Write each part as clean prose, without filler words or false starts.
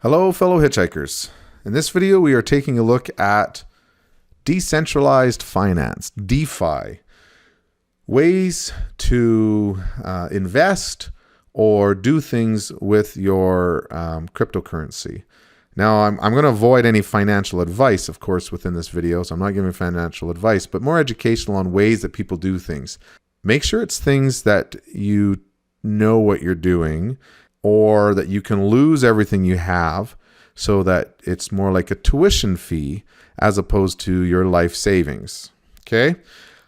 Hello, fellow hitchhikers. In this video, we are taking a look at decentralized finance, DeFi, ways to invest or do things with your cryptocurrency. Now, I'm going to avoid any financial advice, of course, within this video, so I'm not giving financial advice, but more educational on ways that people do things. Make sure it's things that you know what you're doing, or that you can lose everything you have so that it's more like a tuition fee as opposed to your life savings. Okay.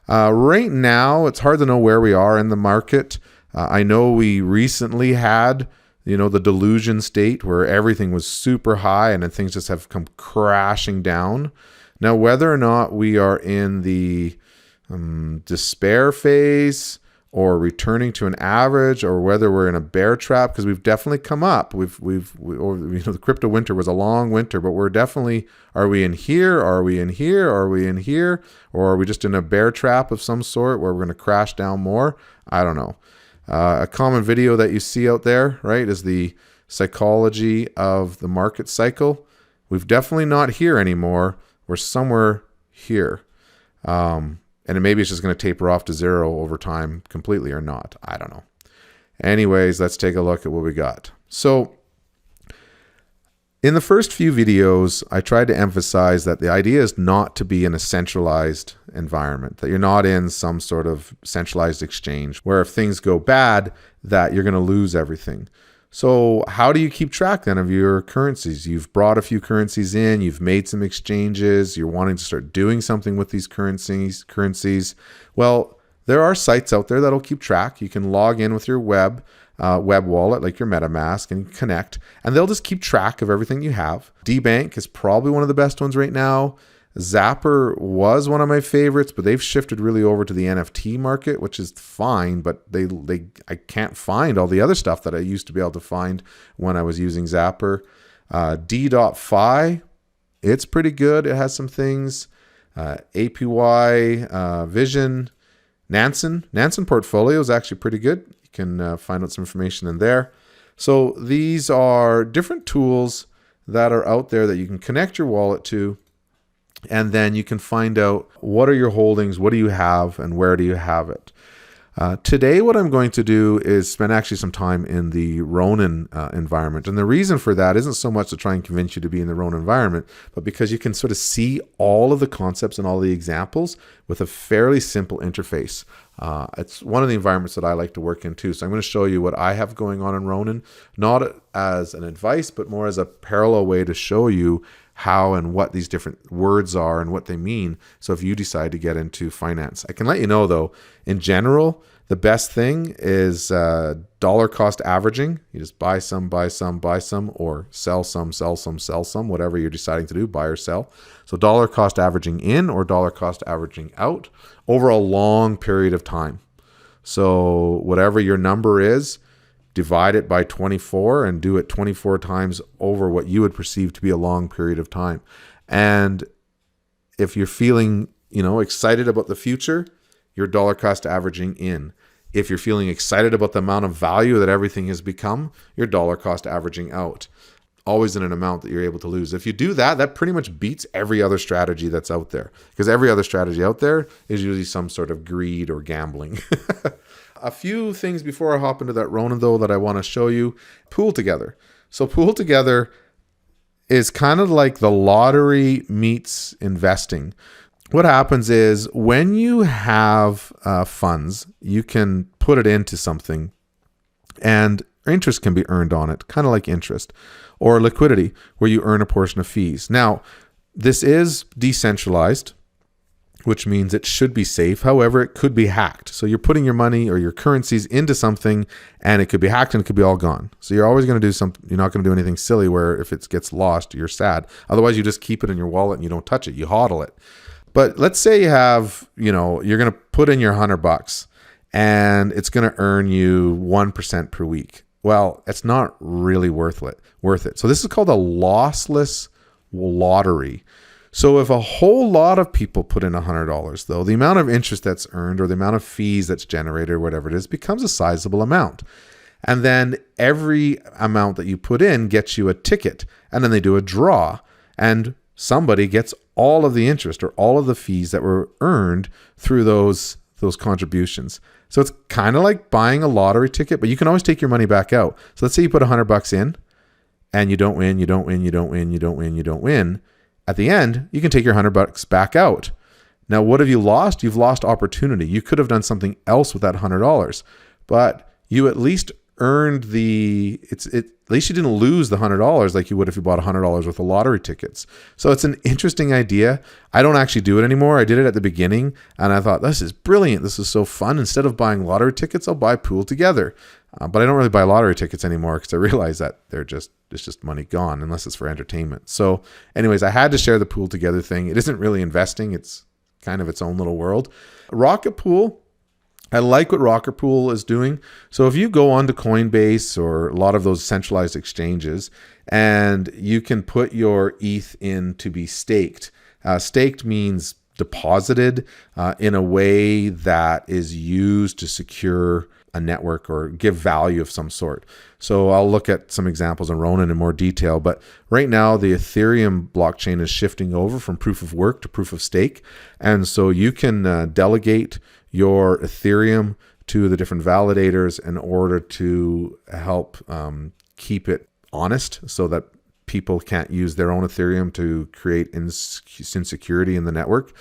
Right now, it's hard to know where we are in the market. I know we recently had, the delusion state where everything was super high and then things just have come crashing down. Now, whether or not we are in the despair phase or returning to an average, or whether we're in a bear trap, because we've definitely come up. The crypto winter was a long winter, but we're definitely, are we in here? Are we in here? Are we in here? Or are we just in a bear trap of some sort where we're going to crash down more? I don't know. A common video that you see out there, right, is the psychology of the market cycle. We've definitely not here anymore. We're somewhere here. And maybe it's just going to taper off to zero over time completely or not. I don't know. Anyways, let's take a look at what we got. So in the first few videos, I tried to emphasize that the idea is not to be in a centralized environment, that you're not in some sort of centralized exchange where if things go bad, that you're going to lose everything. So how do you keep track then of your currencies? You've brought a few currencies in, you've made some exchanges, you're wanting to start doing something with these currencies. Well, there are sites out there that'll keep track. You can log in with your web wallet, like your MetaMask, and connect, and they'll just keep track of everything you have. DBank is probably one of the best ones right now. Zapper was one of my favorites, but they've shifted really over to the NFT market, which is fine, but I can't find all the other stuff that I used to be able to find when I was using Zapper. D.Fi, it's pretty good. It has some things. APY, Vision, Nansen Portfolio is actually pretty good. You can find out some information in there. So these are different tools that are out there that you can connect your wallet to. And then you can find out what are your holdings, what do you have, and where do you have it. Today, what I'm going to do is spend actually some time in the Ronin environment. And the reason for that isn't so much to try and convince you to be in the Ronin environment, but because you can sort of see all of the concepts and all the examples with a fairly simple interface. It's one of the environments that I like to work in too. So I'm going to show you what I have going on in Ronin, not as an advice, but more as a parallel way to show you how and what these different words are and what they mean. So if you decide to get into finance, I can let you know though, in general, the best thing is dollar cost averaging. You just buy some, or sell some, whatever you're deciding to do, buy or sell. So dollar cost averaging in or dollar cost averaging out over a long period of time. So whatever your number is, divide it by 24 and do it 24 times over what you would perceive to be a long period of time. And if you're feeling, excited about the future, you're dollar cost averaging in. If you're feeling excited about the amount of value that everything has become, you're dollar cost averaging out. Always in an amount that you're able to lose. If you do that, that pretty much beats every other strategy that's out there, because every other strategy out there is usually some sort of greed or gambling. A few things before I hop into that Ronin, though, that I want to show you. Pool Together. So Pool Together is kind of like the lottery meets investing. What happens is when you have funds, you can put it into something and interest can be earned on it, kind of like interest, or liquidity, where you earn a portion of fees. Now, this is decentralized, which means it should be safe. However, it could be hacked. So you're putting your money or your currencies into something and it could be hacked and it could be all gone. So you're always going to do something. You're not going to do anything silly where if it gets lost, you're sad. Otherwise, you just keep it in your wallet and you don't touch it. You hodl it. But let's say you have, you're going to put in your $100 and it's going to earn you 1% per week. Well, it's not really worth it. So this is called a lossless lottery. So if a whole lot of people put in $100, though, the amount of interest that's earned or the amount of fees that's generated or whatever it is becomes a sizable amount. And then every amount that you put in gets you a ticket. And then they do a draw. And somebody gets all of the interest or all of the fees that were earned through those contributions. So it's kind of like buying a lottery ticket, but you can always take your money back out. So let's say you put $100 in and you don't win, you don't win, you don't win, you don't win, you don't win. At the end, you can take your $100 back out. Now, what have you lost? You've lost opportunity. You could have done something else with that $100, but you at least earned at least you didn't lose the $100 like you would if you bought $100 worth of lottery tickets. So it's an interesting idea. I don't actually do it anymore. I did it at the beginning and I thought, this is brilliant. This is so fun. Instead of buying lottery tickets, I'll buy Pool Together. But I don't really buy lottery tickets anymore because I realize that it's just money gone unless it's for entertainment. So anyways, I had to share the Pool Together thing. It isn't really investing. It's kind of its own little world. Rocket Pool, I like what Rocket Pool is doing. So if you go onto Coinbase or a lot of those centralized exchanges and you can put your ETH in to be staked. Staked means deposited in a way that is used to secure a network or give value of some sort. So I'll look at some examples on Ronin in more detail, but right now the Ethereum blockchain is shifting over from proof of work to proof of stake. And so you can delegate your Ethereum to the different validators in order to help keep it honest so that people can't use their own Ethereum to create insecurity in the network.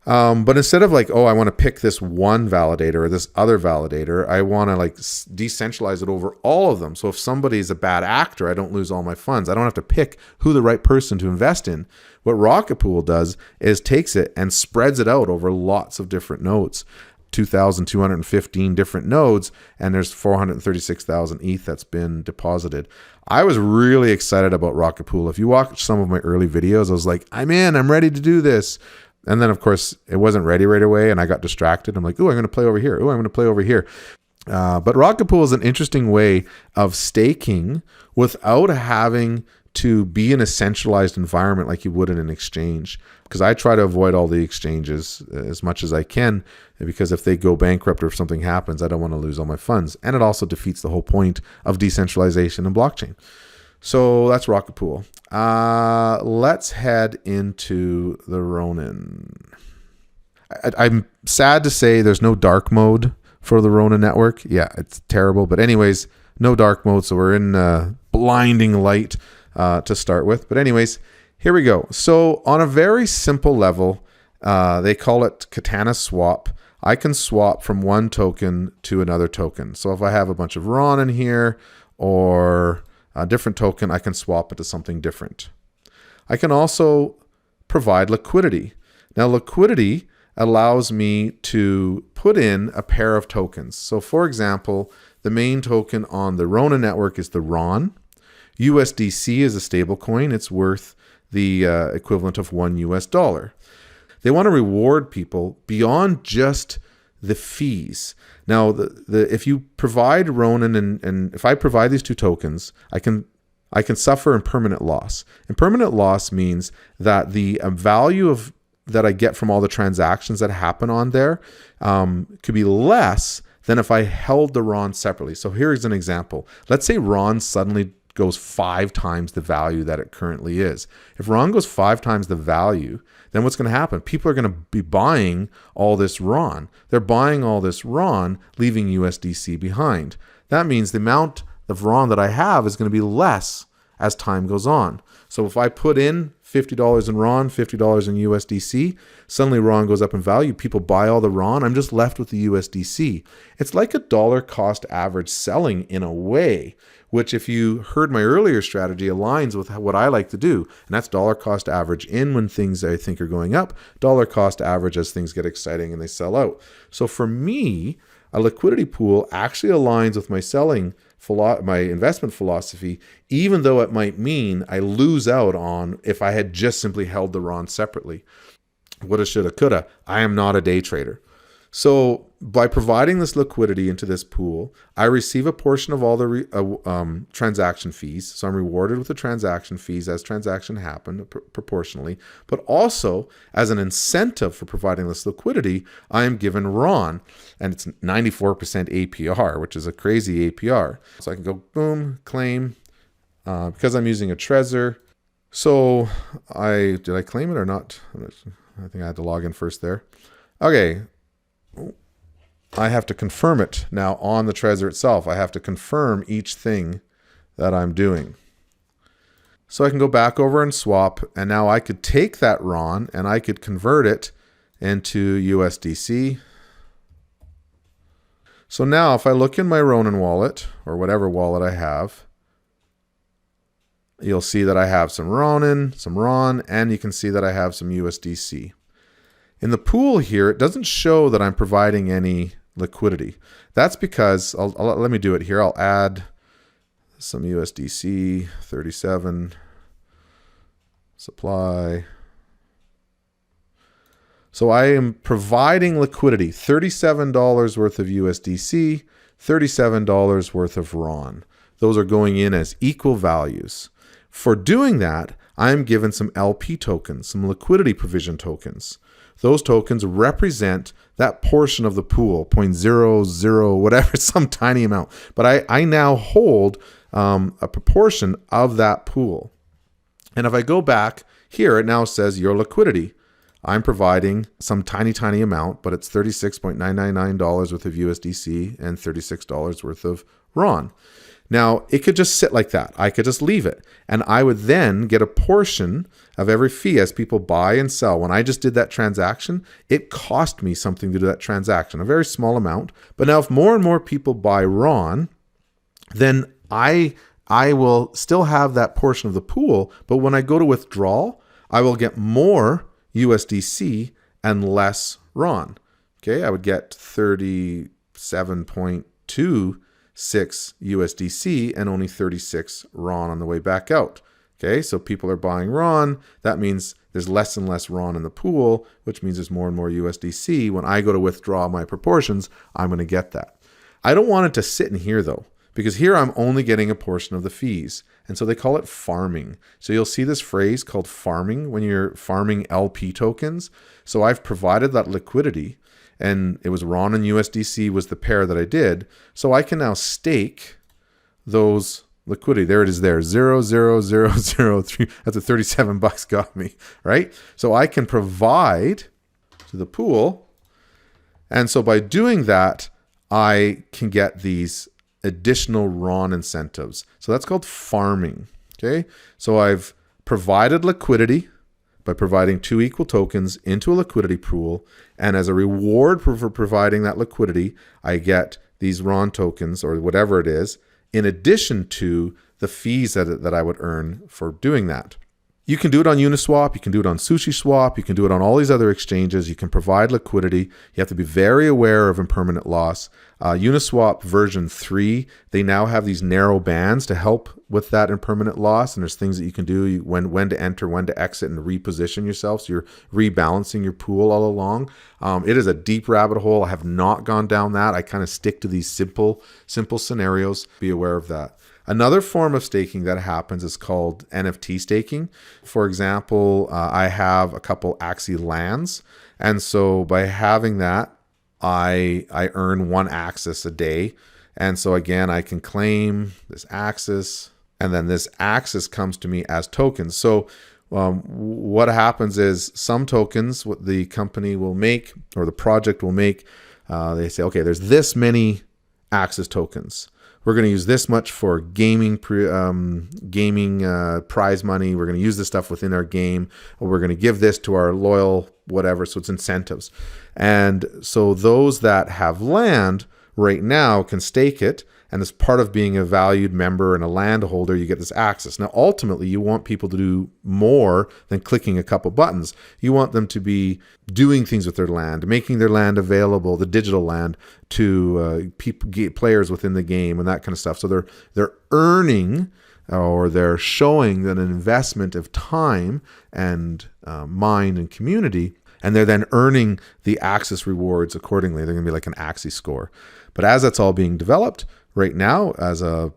But instead of like, I want to pick this one validator or this other validator, I want to like decentralize it over all of them. So if somebody's a bad actor, I don't lose all my funds. I don't have to pick who the right person to invest in. What Rocket Pool does is takes it and spreads it out over lots of different nodes, 2,215 different nodes, and there's 436,000 ETH that's been deposited. I was really excited about Rocket Pool. If you watch some of my early videos, I was like, I'm ready to do this. And then, of course, it wasn't ready right away, and I got distracted. I'm like, I'm going to play over here. I'm going to play over here. But Rocket Pool is an interesting way of staking without having to be in a centralized environment like you would in an exchange. Because I try to avoid all the exchanges as much as I can, because if they go bankrupt or if something happens, I don't want to lose all my funds. And it also defeats the whole point of decentralization and blockchain. So that's Rocket Pool. Let's head into the Ronin. I'm sad to say there's no dark mode for the Ronin network. Yeah, it's terrible. But anyways, no dark mode. So we're in blinding light to start with. But anyways, here we go. So on a very simple level, they call it Katana swap. I can swap from one token to another token. So if I have a bunch of RON in here or a different token, I can swap it to something different. I can also provide liquidity. Now, liquidity allows me to put in a pair of tokens. So for example, the main token on the Ronin network is the RON. USDC is a stable coin. It's worth the equivalent of $1. They want to reward people beyond just the fees. Now, if you provide Ronin and if I provide these two tokens, I can suffer impermanent loss. Impermanent loss means that the value that I get from all the transactions that happen on there could be less than if I held the RON separately. So here's an example. Let's say RON suddenly goes 5 times the value that it currently is. If RON goes 5 times the value, then what's going to happen? People are going to be buying all this RON. They're buying all this RON, leaving USDC behind. That means the amount of RON that I have is going to be less as time goes on. So if I put in $50 in RON, $50 in USDC, suddenly RON goes up in value. People buy all the RON. I'm just left with the USDC. It's like a dollar cost average selling in a way, which if you heard my earlier strategy aligns with what I like to do. And that's dollar cost average in when things I think are going up, dollar cost average as things get exciting and they sell out. So for me, a liquidity pool actually aligns with my investment philosophy, even though it might mean I lose out on if I had just simply held the RON separately. Woulda, shoulda, coulda. I am not a day trader. So by providing this liquidity into this pool, I receive a portion of all the transaction fees. So I'm rewarded with the transaction fees as transaction happen proportionally. But also, as an incentive for providing this liquidity, I am given RON, and it's 94% APR, which is a crazy APR. So I can go boom, claim, because I'm using a Trezor. So did I claim it or not? I think I had to log in first there. Okay. I have to confirm it now on the Trezor itself. I have to confirm each thing that I'm doing. So I can go back over and swap, and now I could take that RON and I could convert it into USDC. So now if I look in my Ronin wallet, or whatever wallet I have, you'll see that I have some Ronin, some RON, and you can see that I have some USDC. In the pool here, it doesn't show that I'm providing any liquidity. That's because, let me do it here. I'll add some USDC, 37, supply. So I am providing liquidity, $37 worth of USDC, $37 worth of RON. Those are going in as equal values. For doing that, I'm given some LP tokens, some liquidity provision tokens. Those tokens represent that portion of the pool, 0.00, whatever, some tiny amount. But I now hold a proportion of that pool. And if I go back here, it now says your liquidity. I'm providing some tiny, tiny amount, but it's $36.999 worth of USDC and $36 worth of RON. Now, it could just sit like that. I could just leave it. And I would then get a portion of every fee as people buy and sell. When I just did that transaction, it cost me something to do that transaction, a very small amount. But now if more and more people buy RON, then I will still have that portion of the pool. But when I go to withdrawal, I will get more USDC and less RON. Okay, I would get 37.26 USDC and only 36 RON on the way back out. Okay, so people are buying RON. That means there's less and less RON in the pool, which means there's more and more USDC. When I go to withdraw my proportions, I'm going to get that. I don't want it to sit in here though, because here I'm only getting a portion of the fees. And so they call it farming. So you'll see this phrase called farming when you're farming LP tokens. So I've provided that liquidity, and it was RON and USDC was the pair that I did. So I can now stake those liquidity. There it is there, 0.0003. That's what 37 bucks got me, right? So I can provide to the pool. And so by doing that, I can get these additional RON incentives. So that's called farming, okay? So I've provided liquidity by providing two equal tokens into a liquidity pool. And as a reward for providing that liquidity, I get these RON tokens or whatever it is, in addition to the fees that I would earn for doing that. You can do it on Uniswap, you can do it on SushiSwap, you can do it on all these other exchanges. You can provide liquidity. You have to be very aware of impermanent loss. Uniswap version 3, they now have these narrow bands to help with that impermanent loss. And there's things that you can do when to enter, when to exit, and reposition yourself. So you're rebalancing your pool all along. It is a deep rabbit hole. I have not gone down that. I kind of stick to these simple scenarios. Be aware of that. Another form of staking that happens is called NFT staking. For example, I have a couple Axie lands. And so by having that, I earn one Axis a day. And so again, I can claim this Axis, and then this Axis comes to me as tokens. So what happens is some tokens, what the company will make or the project will make, they say, okay, there's this many Axis tokens. We're going to use this much for gaming prize money. We're going to use this stuff within our game. Or we're going to give this to our loyal whatever. So it's incentives. And so those that have land right now can stake it. And as part of being a valued member and a landholder, you get this access. Now, ultimately, you want people to do more than clicking a couple buttons. You want them to be doing things with their land, making their land available, the digital land, to players within the game and that kind of stuff. So they're earning or they're showing that an investment of time and mind and community and they're then earning the Axis rewards accordingly. They're going to be like an Axie score. But as that's all being developed right now, as a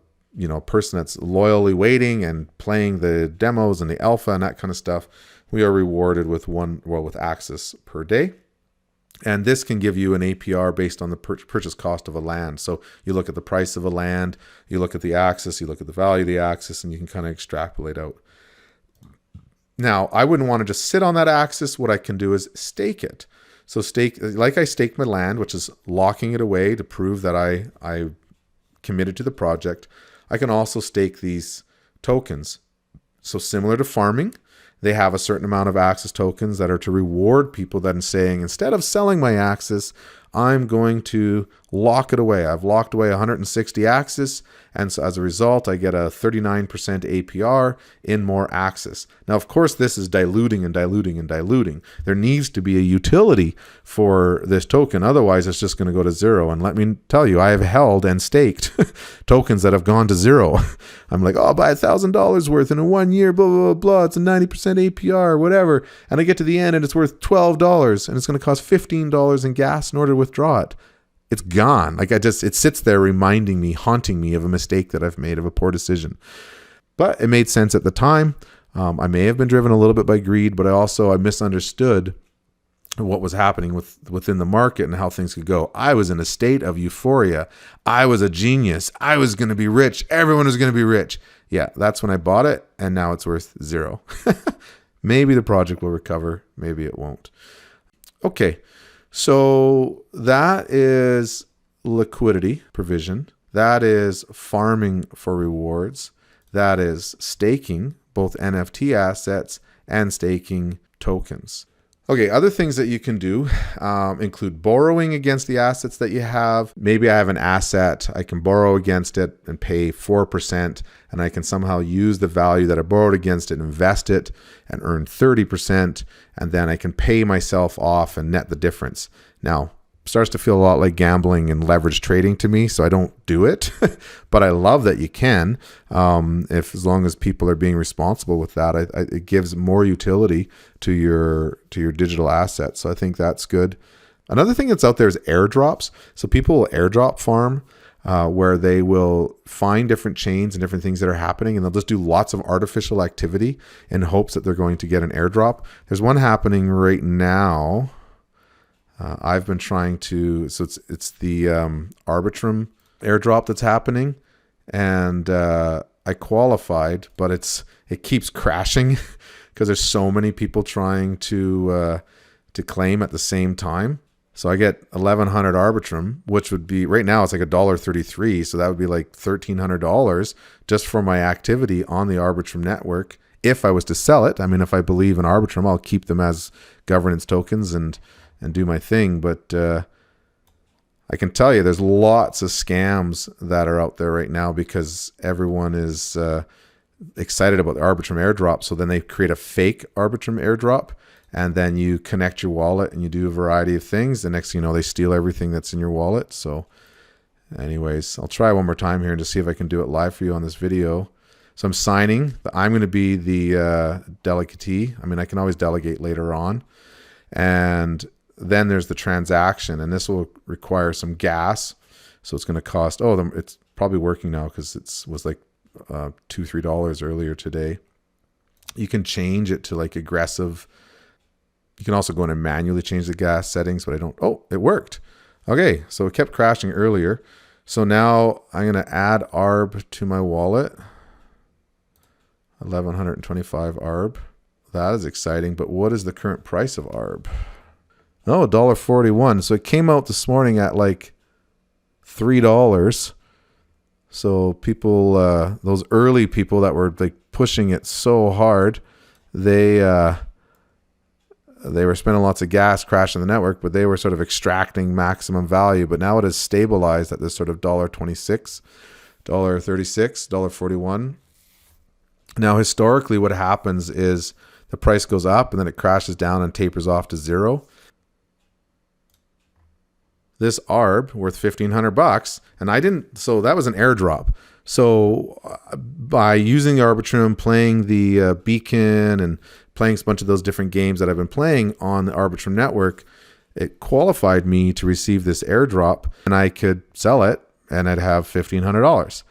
person that's loyally waiting and playing the demos and the alpha and that kind of stuff, we are rewarded with with Axis per day. And this can give you an APR based on the purchase cost of a land. So you look at the price of a land, you look at the Axis, you look at the value of the Axis, and you can kind of extrapolate out. Now, I wouldn't want to just sit on that Axis. What I can do is stake it. So I staked my land, which is locking it away to prove that I committed to the project. I can also stake these tokens. So similar to farming, they have a certain amount of Axis tokens that are to reward people that are saying, instead of selling my Axis, I'm going to lock it away. I've locked away 160 Axis, and so as a result, I get a 39% APR in more Axis. Now, of course, this is diluting and diluting and diluting. There needs to be a utility for this token. Otherwise, it's just going to go to zero. And let me tell you, I have held and staked tokens that have gone to zero. I'm like, oh, I'll buy $1,000 worth in 1 year, blah, blah, blah, blah. It's a 90% APR, whatever. And I get to the end and it's worth $12 and it's going to cost $15 in gas in order to withdraw it. It's gone. It sits there reminding me, haunting me of a mistake that I've made, of a poor decision. But it made sense at the time. I may have been driven a little bit by greed, but I misunderstood what was happening within the market and how things could go. I was in a state of euphoria. I was a genius. I was going to be rich. Everyone was going to be rich. Yeah, that's when I bought it, and now it's worth zero. Maybe the project will recover. Maybe it won't. Okay. So that is liquidity provision. That is farming for rewards. That is staking both NFT assets and staking tokens. Okay, other things that you can do include borrowing against the assets that you have. Maybe I have an asset, I can borrow against it and pay 4%, and I can somehow use the value that I borrowed against it, invest it, and earn 30%, and then I can pay myself off and net the difference. Now, starts to feel a lot like gambling and leverage trading to me, so I don't do it. But I love that you can, as long as people are being responsible with that. It gives more utility to your digital assets, so I think that's good. Another thing that's out there is airdrops. So people will airdrop farm, where they will find different chains and different things that are happening, and they'll just do lots of artificial activity in hopes that they're going to get an airdrop. There's one happening right now. I've been trying to, so it's the Arbitrum airdrop that's happening, and I qualified, but it keeps crashing because there's so many people trying to claim at the same time. So I get 1,100 Arbitrum, which would be, right now it's like $1.33, so that would be like $1,300 just for my activity on the Arbitrum network. If I was to sell it, I mean, if I believe in Arbitrum, I'll keep them as governance tokens and do my thing. But I can tell you there's lots of scams that are out there right now because everyone is excited about the Arbitrum airdrop. So then they create a fake Arbitrum airdrop, and then you connect your wallet and you do a variety of things. The next thing you know, they steal everything that's in your wallet. So anyways, I'll try one more time here and just see if I can do it live for you on this video. So I'm signing. I'm going to be the delegatee. I mean, I can always delegate later on. And then there's the transaction, and this will require some gas. So it's going to cost, it's probably working now because it was like $2-3 earlier today. You can change it to like aggressive. You can also go in and manually change the gas settings, but it worked. Okay, so it kept crashing earlier. So now I'm going to add ARB to my wallet. 1,125 ARB. That is exciting, but what is the current price of ARB? Oh, $1.41. So it came out this morning at like $3. So people, those early people that were like pushing it so hard, they were spending lots of gas crashing the network, but they were sort of extracting maximum value. But now it has stabilized at this sort of $1.26, $1.36, $1.41. Now, historically, what happens is the price goes up and then it crashes down and tapers off to zero. This ARB worth $1,500, and so that was an airdrop. So by using Arbitrum, playing the Beacon and playing a bunch of those different games that I've been playing on the Arbitrum network, it qualified me to receive this airdrop, and I could sell it and I'd have $1,500.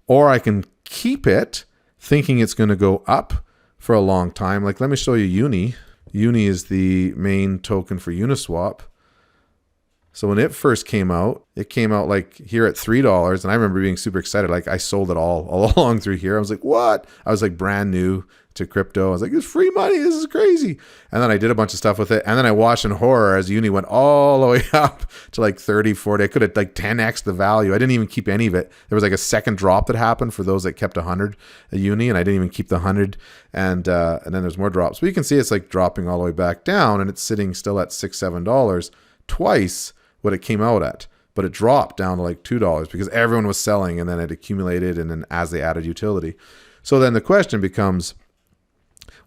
Or I can keep it thinking it's going to go up for a long time. Like, let me show you Uni. Uni is the main token for Uniswap. So when it first came out, it came out like here at $3. And I remember being super excited. Like, I sold it all along through here. I was like, what? I was like brand new to crypto. I was like, it's free money. This is crazy. And then I did a bunch of stuff with it. And then I watched in horror as Uni went all the way up to like 30, 40. I could have like 10x the value. I didn't even keep any of it. There was like a second drop that happened for those that kept 100 at Uni, and I didn't even keep the 100. And then there's more drops. But you can see it's like dropping all the way back down, and it's sitting still at $6, $7, twice what it came out at. But it dropped down to like $2 because everyone was selling, and then it accumulated, and then as they added utility. So then the question becomes,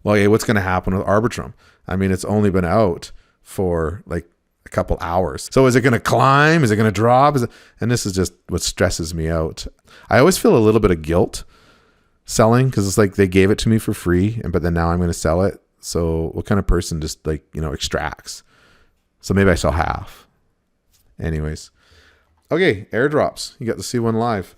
well, hey, what's going to happen with Arbitrum? I mean, it's only been out for like a couple hours. So is it going to climb? Is it going to drop? And this is just what stresses me out. I always feel a little bit of guilt selling because it's like they gave it to me for free, but then now I'm going to sell it. So what kind of person just like, extracts? So maybe I sell half. Anyways. Okay, airdrops. You got to see one live.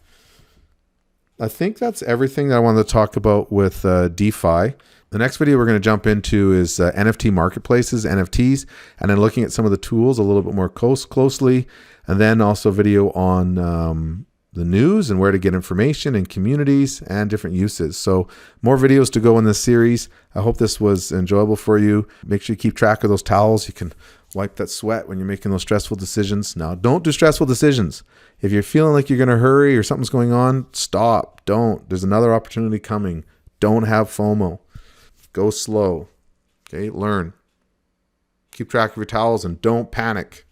I think that's everything that I wanted to talk about with DeFi. The next video we're going to jump into is NFT marketplaces, NFTs, and then looking at some of the tools a little bit more closely, and then also video on the news and where to get information and communities and different uses. So more videos to go in this series. I hope this was enjoyable for you. Make sure you keep track of those towels. You can wipe that sweat when you're making those stressful decisions. Now, don't do stressful decisions. If you're feeling like you're going to hurry or something's going on, stop. Don't. There's another opportunity coming. Don't have FOMO. Go slow. Okay, learn. Keep track of your towels and don't panic.